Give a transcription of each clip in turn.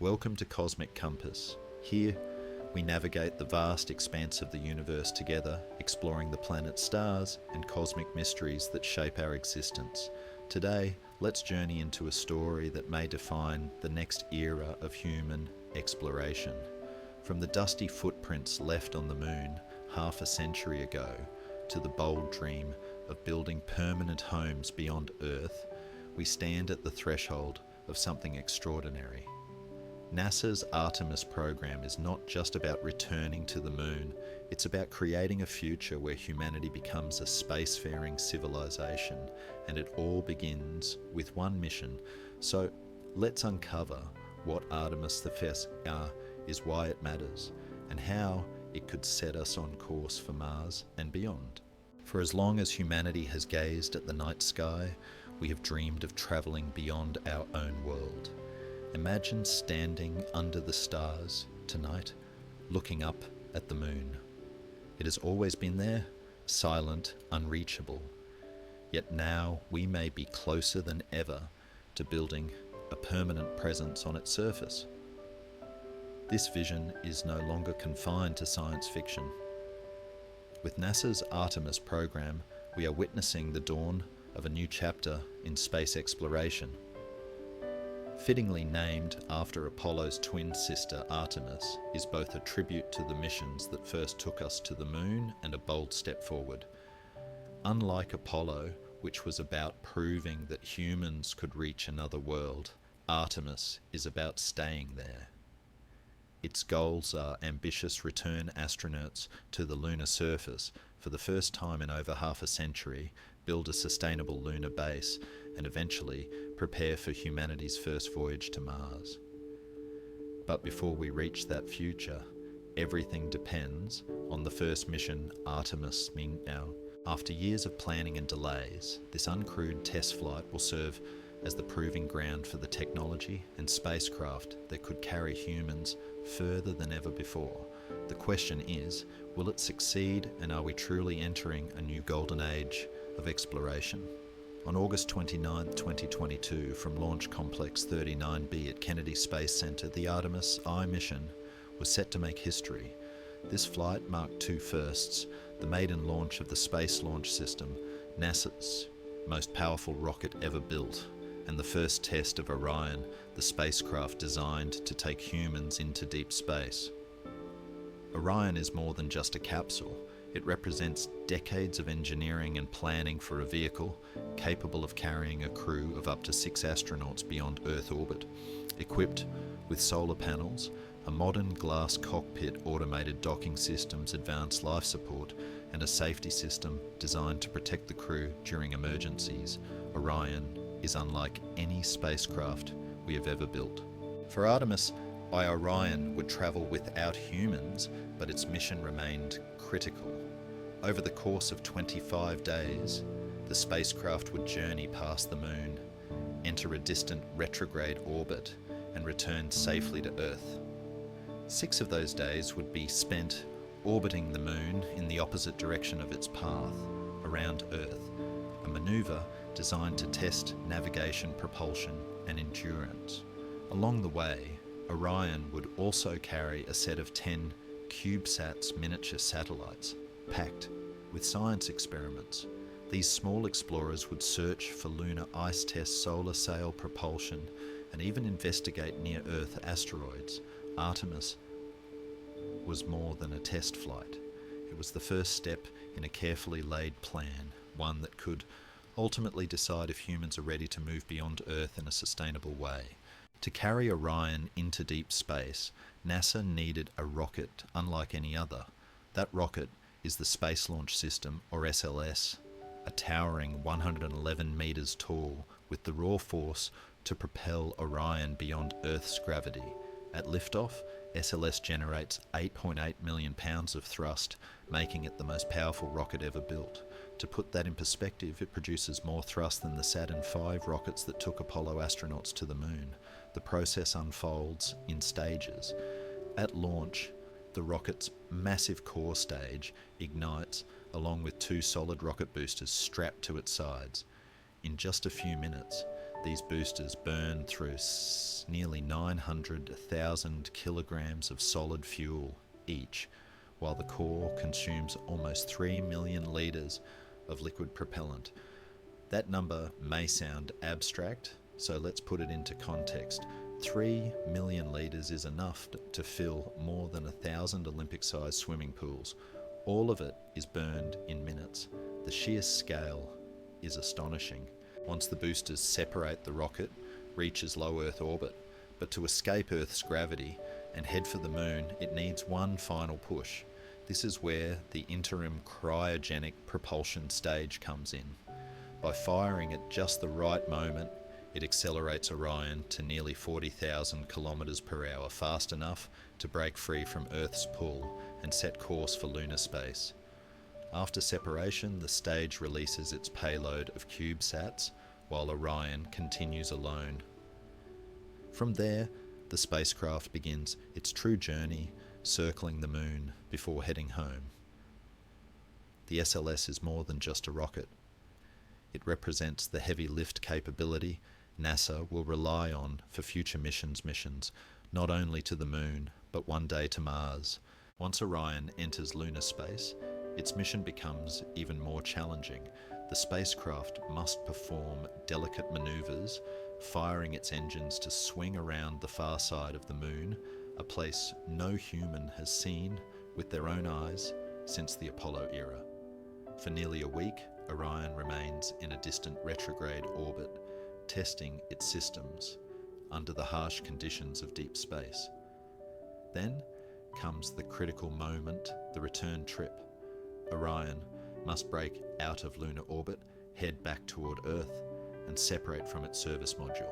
Welcome to Cosmic Compass. Here, we navigate the vast expanse of the universe together, exploring the planet's stars and cosmic mysteries that shape our existence. Today, let's journey into a story that may define the next era of human exploration. From the dusty footprints left on the moon half a century ago, to the bold dream of building permanent homes beyond Earth, we stand at the threshold of something extraordinary. NASA's Artemis program is not just about returning to the moon, it's about creating a future where humanity becomes a spacefaring civilization, and it all begins with one mission. So let's uncover what Artemis I is, why it matters, and how it could set us on course for Mars and beyond. For as long as humanity has gazed at the night sky, we have dreamed of travelling beyond our own world. Imagine standing under the stars tonight, looking up at the moon. It has always been there, silent, unreachable. Yet now we may be closer than ever to building a permanent presence on its surface. This vision is no longer confined to science fiction. With NASA's Artemis program, we are witnessing the dawn of a new chapter in space exploration. Fittingly named after Apollo's twin sister Artemis, is both a tribute to the missions that first took us to the moon and a bold step forward. Unlike Apollo, which was about proving that humans could reach another world, Artemis is about staying there. Its goals are ambitious return astronauts to the lunar surface for the first time in over half a century, build a sustainable lunar base, and eventually prepare for humanity's first voyage to Mars. But before we reach that future, everything depends on the first mission, Artemis now. After years of planning and delays, this uncrewed test flight will serve as the proving ground for the technology and spacecraft that could carry humans further than ever before. The question is, will it succeed, and are we truly entering a new golden age of exploration? On August 29, 2022, from Launch Complex 39B at Kennedy Space Center, the Artemis I mission was set to make history. This flight marked two firsts: the maiden launch of the Space Launch System, NASA's most powerful rocket ever built, and the first test of Orion, the spacecraft designed to take humans into deep space. Orion is more than just a capsule. It represents decades of engineering and planning for a vehicle capable of carrying a crew of up to 6 astronauts beyond Earth orbit. Equipped with solar panels, a modern glass cockpit, automated docking systems, advanced life support, and a safety system designed to protect the crew during emergencies, Orion is unlike any spacecraft we have ever built. For Artemis I, Orion would travel without humans, but its mission remained critical. Over the course of 25 days, the spacecraft would journey past the moon, enter a distant retrograde orbit, and return safely to Earth. 6 of those days would be spent orbiting the moon in the opposite direction of its path, around Earth, a maneuver designed to test navigation, propulsion, and endurance. Along the way, Orion would also carry a set of 10 CubeSats miniature satellites, packed with science experiments. These small explorers would search for lunar ice tests, solar sail propulsion, and even investigate near-Earth asteroids. Artemis was more than a test flight. It was the first step in a carefully laid plan, one that could ultimately decide if humans are ready to move beyond Earth in a sustainable way. To carry Orion into deep space, NASA needed a rocket unlike any other. That rocket is the Space Launch System, or SLS, a towering 111 meters tall, with the raw force to propel Orion beyond Earth's gravity. At liftoff, SLS generates 8.8 million pounds of thrust, making it the most powerful rocket ever built. To put that in perspective, it produces more thrust than the Saturn V rockets that took Apollo astronauts to the moon. The process unfolds in stages. At launch, the rocket's massive core stage ignites along with 2 solid rocket boosters strapped to its sides. In just a few minutes, These boosters burn through nearly 900,000 kilograms of solid fuel each, while the core consumes almost 3 million litres of liquid propellant. That number may sound abstract, so let's put it into context. 3 million litres is enough to fill more than 1,000 Olympic-sized swimming pools. All of it is burned in minutes. The sheer scale is astonishing. Once the boosters separate, the rocket reaches low Earth orbit, but to escape Earth's gravity and head for the moon, it needs one final push. This is where the interim cryogenic propulsion stage comes in. By firing at just the right moment, it accelerates Orion to nearly 40,000 kilometers per hour, fast enough to break free from Earth's pull and set course for lunar space. After separation, the stage releases its payload of CubeSats, while Orion continues alone. From there, the spacecraft begins its true journey, circling the moon before heading home. The SLS is more than just a rocket. It represents the heavy lift capability NASA will rely on for future missions, not only to the moon, but one day to Mars. Once Orion enters lunar space, its mission becomes even more challenging. The spacecraft must perform delicate maneuvers, firing its engines to swing around the far side of the moon, a place no human has seen with their own eyes since the Apollo era. For nearly a week, Orion remains in a distant retrograde orbit, testing its systems under the harsh conditions of deep space. Then comes the critical moment, the return trip. Orion must break out of lunar orbit, head back toward Earth, and separate from its service module.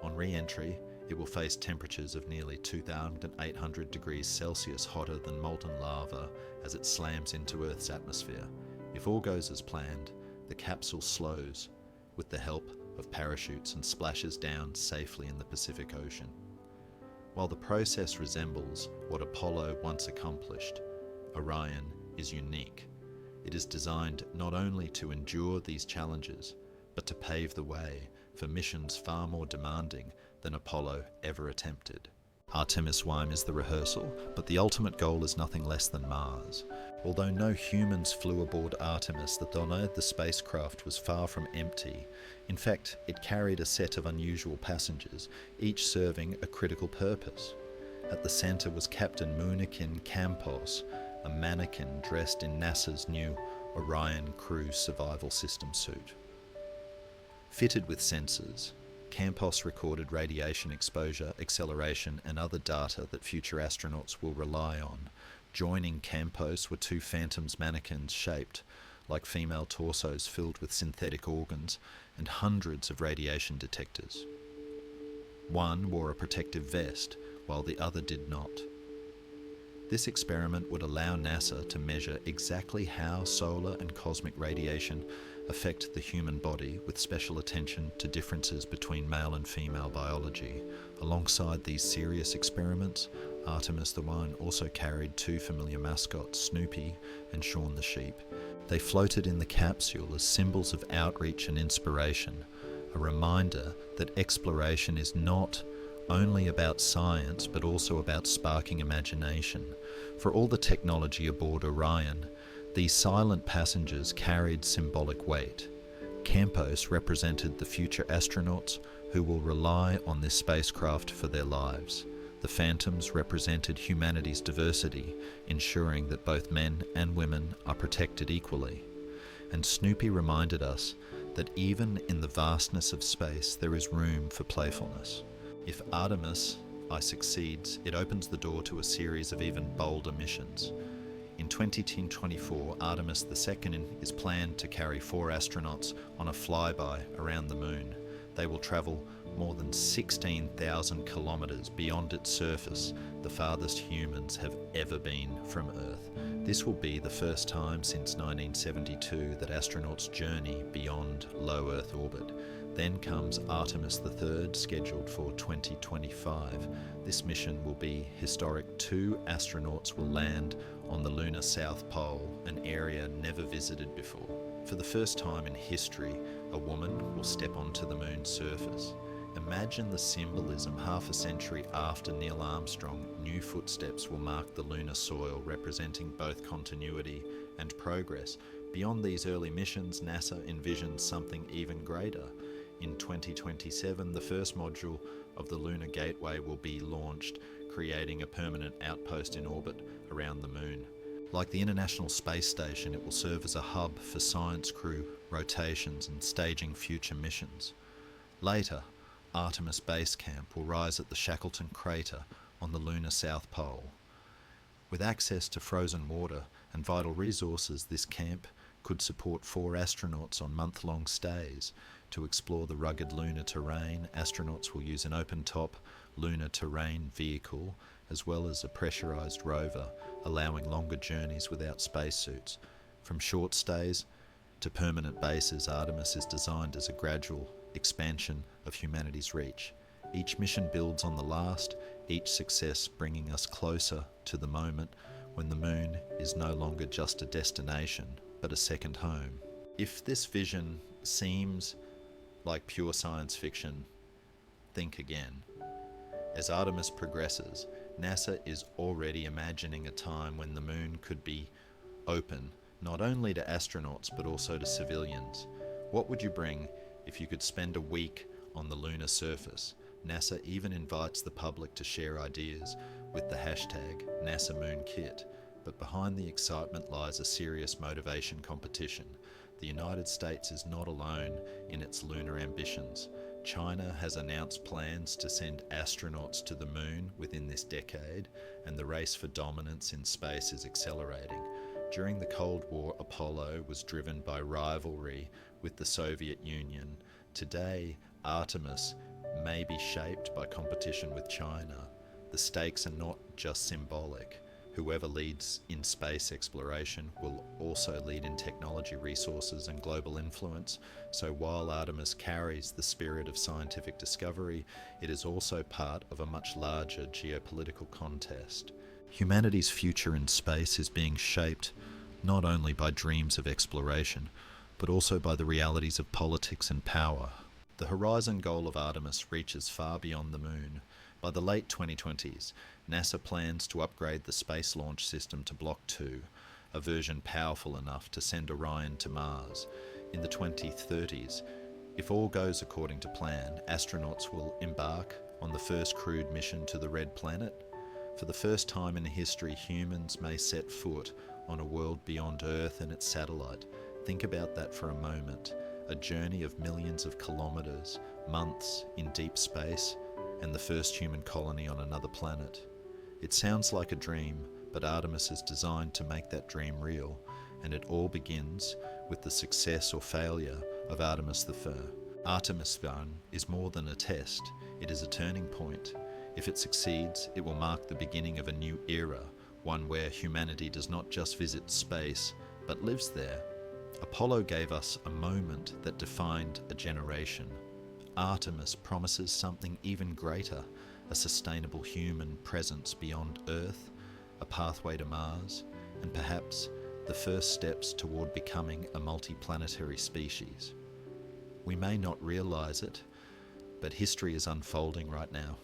On re-entry, it will face temperatures of nearly 2,800 degrees Celsius hotter than molten lava as it slams into Earth's atmosphere. If all goes as planned, the capsule slows with the help of parachutes and splashes down safely in the Pacific Ocean. While the process resembles what Apollo once accomplished, Orion is unique. It is designed not only to endure these challenges, but to pave the way for missions far more demanding than Apollo ever attempted. Artemis I is the rehearsal, but the ultimate goal is nothing less than Mars. Although no humans flew aboard Artemis, the spacecraft was far from empty. In fact, it carried a set of unusual passengers, each serving a critical purpose. At the center was Captain Moonikin Campos, a mannequin dressed in NASA's new Orion Crew Survival System suit. Fitted with sensors, Campos recorded radiation exposure, acceleration, and other data that future astronauts will rely on. Joining Campos were two Phantoms mannequins shaped like female torsos filled with synthetic organs and hundreds of radiation detectors. One wore a protective vest, while the other did not. This experiment would allow NASA to measure exactly how solar and cosmic radiation affect the human body, with special attention to differences between male and female biology. Alongside these serious experiments, Artemis I also carried two familiar mascots, Snoopy and Shaun the sheep. They floated in the capsule as symbols of outreach and inspiration, a reminder that exploration is not only about science, but also about sparking imagination. For all the technology aboard Orion, these silent passengers carried symbolic weight. Campos represented the future astronauts who will rely on this spacecraft for their lives. The Phantoms represented humanity's diversity, ensuring that both men and women are protected equally. And Snoopy reminded us that even in the vastness of space, there is room for playfulness. If Artemis I succeeds, it opens the door to a series of even bolder missions. In 2024, Artemis II is planned to carry 4 astronauts on a flyby around the moon. They will travel more than 16,000 kilometers beyond its surface, the farthest humans have ever been from Earth. This will be the first time since 1972 that astronauts journey beyond low Earth orbit. Then comes Artemis III, scheduled for 2025. This mission will be historic. 2 astronauts will land on the lunar South Pole, an area never visited before. For the first time in history, a woman will step onto the moon's surface. Imagine the symbolism. Half a century after Neil Armstrong, new footsteps will mark the lunar soil, representing both continuity and progress. Beyond these early missions, NASA envisions something even greater. In 2027, the first module of the Lunar Gateway will be launched, creating a permanent outpost in orbit around the moon. Like the International Space Station, it will serve as a hub for science crew rotations and staging future missions. Later, Artemis Base Camp will rise at the Shackleton crater on the lunar South Pole. With access to frozen water and vital resources, this camp could support 4 astronauts on month-long stays. To explore the rugged lunar terrain, astronauts will use an open-top lunar terrain vehicle as well as a pressurized rover, allowing longer journeys without spacesuits. From short stays to permanent bases, Artemis is designed as a gradual expansion of humanity's reach. Each mission builds on the last, each success bringing us closer to the moment when the moon is no longer just a destination, but a second home. If this vision seems like pure science fiction, think again. As Artemis progresses, NASA is already imagining a time when the moon could be open, not only to astronauts but also to civilians. What would you bring if you could spend a week on the lunar surface? NASA even invites the public to share ideas with the hashtag #NASAMoonKit. But behind the excitement lies a serious motivation competition. The United States is not alone in its lunar ambitions. China has announced plans to send astronauts to the moon within this decade, and the race for dominance in space is accelerating. During the Cold War, Apollo was driven by rivalry with the Soviet Union. Today, Artemis may be shaped by competition with China. The stakes are not just symbolic. Whoever leads in space exploration will also lead in technology resources and global influence. So while Artemis carries the spirit of scientific discovery, it is also part of a much larger geopolitical contest. Humanity's future in space is being shaped not only by dreams of exploration, but also by the realities of politics and power. The horizon goal of Artemis reaches far beyond the moon. By the late 2020s, NASA plans to upgrade the Space Launch System to Block 2, a version powerful enough to send Orion to Mars. In the 2030s, if all goes according to plan, astronauts will embark on the first crewed mission to the Red Planet. For the first time in history, humans may set foot on a world beyond Earth and its satellite. Think about that for a moment. A journey of millions of kilometers, months in deep space, and the first human colony on another planet. It sounds like a dream, but Artemis is designed to make that dream real, and it all begins with the success or failure of Artemis I. Artemis I is more than a test, it is a turning point. If it succeeds, it will mark the beginning of a new era, one where humanity does not just visit space, but lives there. Apollo gave us a moment that defined a generation. Artemis promises something even greater, a sustainable human presence beyond Earth, a pathway to Mars, and perhaps the first steps toward becoming a multiplanetary species. We may not realize it, but history is unfolding right now.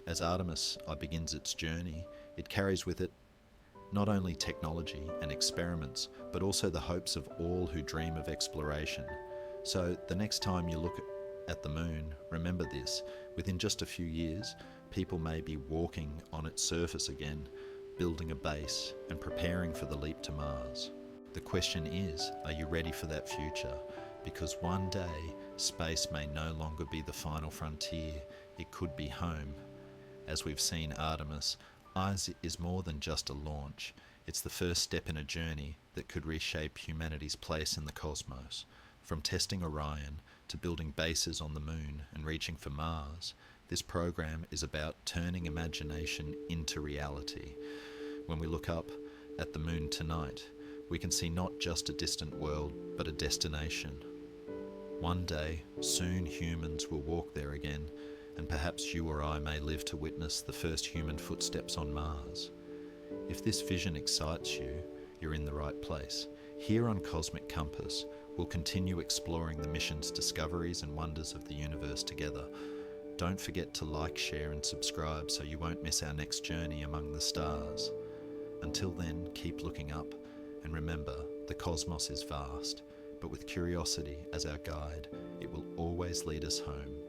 As Artemis I begins its journey, it carries with it not only technology and experiments, but also the hopes of all who dream of exploration. So the next time you look at the moon, remember this: within just a few years, people may be walking on its surface again, building a base and preparing for the leap to Mars. The question is, are you ready for that future? Because one day, space may no longer be the final frontier, it could be home. As we've seen, Artemis is more than just a launch. It's the first step in a journey that could reshape humanity's place in the cosmos. From testing Orion to building bases on the moon and reaching for Mars, this program is about turning imagination into reality. When we look up at the moon tonight, we can see not just a distant world, but a destination. One day, soon humans will walk there again, and perhaps you or I may live to witness the first human footsteps on Mars. If this vision excites you, you're in the right place. Here on Cosmic Compass, We'll continue exploring the mission's discoveries and wonders of the universe together. Don't forget to like, share and subscribe so you won't miss our next journey among the stars. Until then, keep looking up, and remember, the cosmos is vast, but with curiosity as our guide, it will always lead us home